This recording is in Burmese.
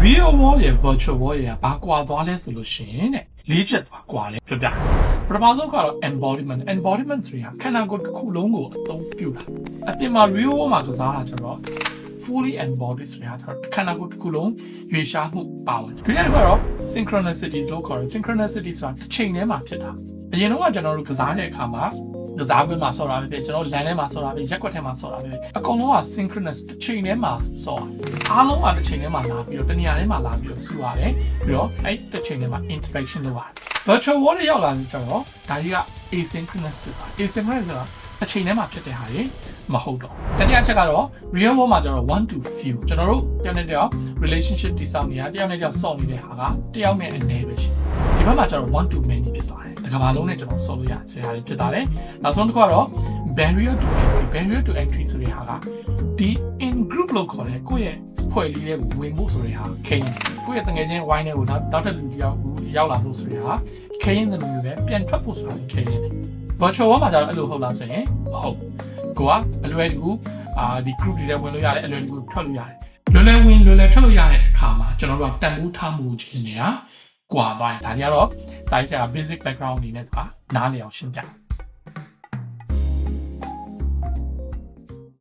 real world ရဲ့ virtual world ရဲ့ဘာကွာသွားလဲဆိုလို့ရှိရင်တဲ့လေးချက်သွားကွာလဲပြပြပထမဆုံးကတော့ embodiment ဆိုတာခန္ဓာကိုယ်တစ်ခုလုံးကိုအသုံးပြုတာအပြင်မှာ real world မှာကစားတာကျတော့ fully embodied ဆိုတာခန္ဓာကိုယ်တစ်ခုလုံးရွေးရှားမှုပါဝင်ဒီနေ့ကတော့ synchronicity လို့ခေါ်တယ် synchronicity ဆိုတာတစ်ချိန်တည်းမှာဖြစ်တာအရင်တော့ကျွန်တော်တို့ကစားတဲ့အခါမှာကစားကွင်းမှာဆော်တာပဲကျွန်တော်လမ်းထဲမှာဆော်တာပဲရက်ကွက်ထဲမှာဆော်တာပဲအကုန်လုံးက synchronous တစ်ချိန်တည်းမှာဆော်အားလုံးကတစ်ချိန်တည်းမှာလာပြီးတော့တနေရာထဲမှာလာပြီးတော့ဆူရတယ်ပြီးတော့အဲ့တစ်ချိန်တည်းမှာ interaction လုပ်ရတယ် virtual world ရောက်လာပြီးတော့ဒါကြီးက asynchronous ဖြစ်သွား asynchronous ဆိုတာတစ်ချိန်တည်းမှာဖြစ်တဲ့ဟာတွေမဟုတ်တော့တတိယချက်ကတော့ real world မှာကျတော့ one to few ကျွန်တော်တို့တယောက်နဲ့တယောက် relationship တည်ဆောက်နေတာတယောက်နဲ့တယောက်ဆော့နေတဲ့ဟာကတယောက်နဲ့အနေပဲရှိဒီဘက်မှာကျတော့ one to many ဖြစ်သွားတယ်တကဘာလုံးနဲ့ကျွန်တော်ဆော့လို့ရဆရာတွေဖြစ်သွားတယ်နောက်ဆုံးတစ်ခုကတော့ barrier to entry ဆိုတဲ့ဟာကဒီ in group လို့ခေါ်တဲ့ကိုယ့်ရဲ့ဖွဲ့လေးတဲ့ဝင်ဖို့ဆိုတဲ့ဟာခိန်းကိုယ့်ရဲ့တငယ်ချင်းဝိုင်းတဲ့ကိုနောက်ထပ်လူတယောက်ရောက်လာဖို့ဆိုတဲ့ဟာခိန်းတဲ့လူမျိုးပဲပြန်ထွက်ဖို့ဆိုတာခိန်းနေတယ် virtual world မှာကျတော့အဲ့လိုဟုတ်လားဆိုရင်မဟုတ်ကိုကအလွယ်တကူဒီ group တွေထဲဝင်လို့ရတယ်အလွယ်တကူထွက်လို့ရတယ်လွယ်လွယ်ဝင်လွယ်လွယ်ထွက်လို့ရတဲ့အခါမှာကျွန်တော်တို့ကတန်ဖိုးထားမှုချင်းနေတာကွာသွားရင်ဒါတွေကတော့စာရေးဆရာ basic background အနေနဲ့ကနားလည်အောင်ရှင်းပြ